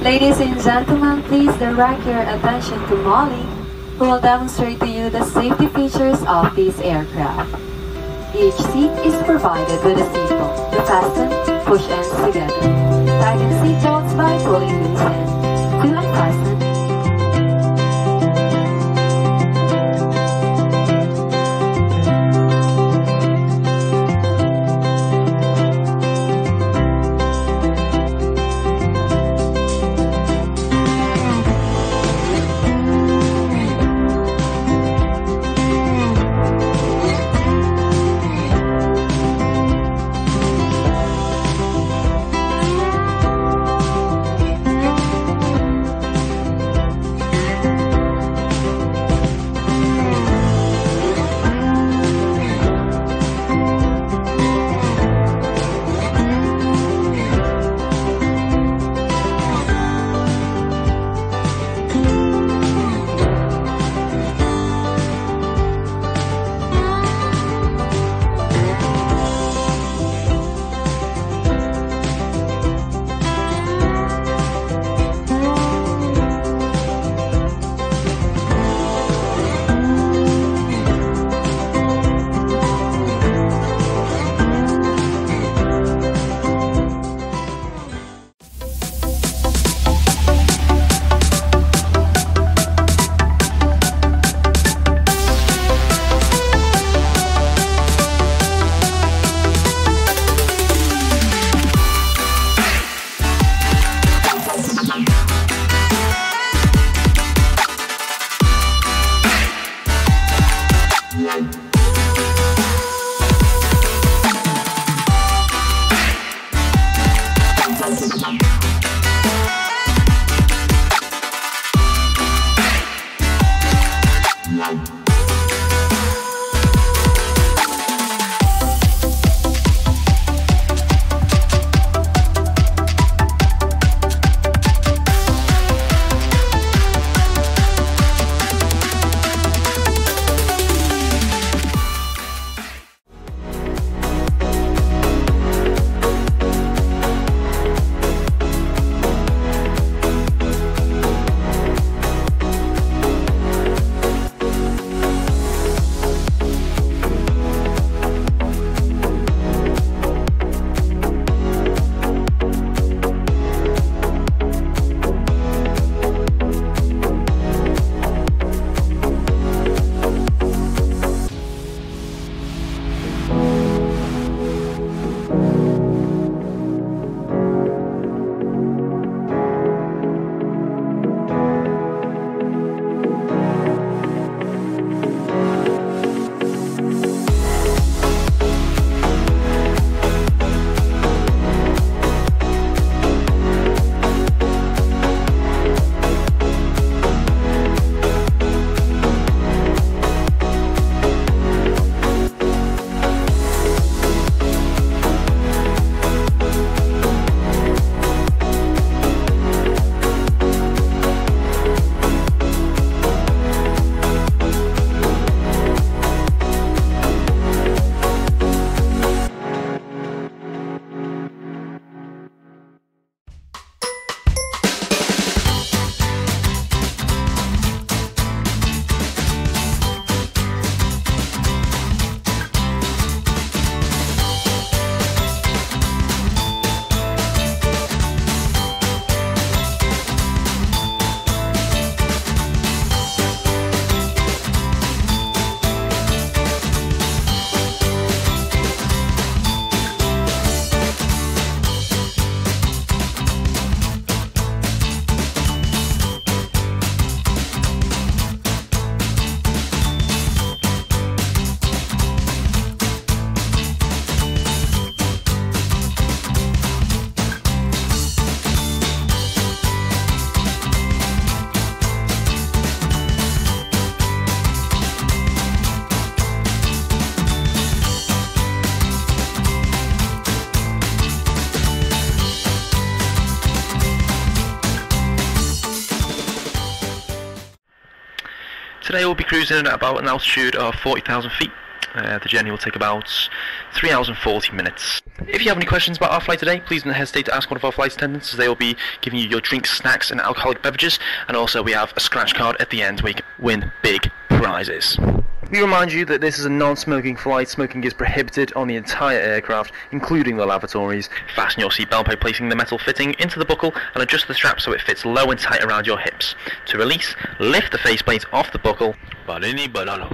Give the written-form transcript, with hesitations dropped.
Ladies and gentlemen, please direct your attention to Molly, who will demonstrate to you the safety features of this aircraft. Each seat is provided with a seatbelt to fasten push ends together. Tighten seatbelts by pulling loose ends. To unfasten, Today we'll be cruising at about an altitude of 40,000 feet. The journey will take about 3 hours and 40 minutes. If you have any questions about our flight today, please don't hesitate to ask one of our flight attendants, as they will be giving you your drinks, snacks and alcoholic beverages, and also we have a scratch card at the end where you can win big prizes. We remind you that this is a non-smoking flight. Smoking is prohibited on the entire aircraft, including the lavatories. Fasten your seatbelt by placing the metal fitting into the buckle and adjust the strap so it fits low and tight around your hips. To release, lift the faceplate off the buckle. Banana.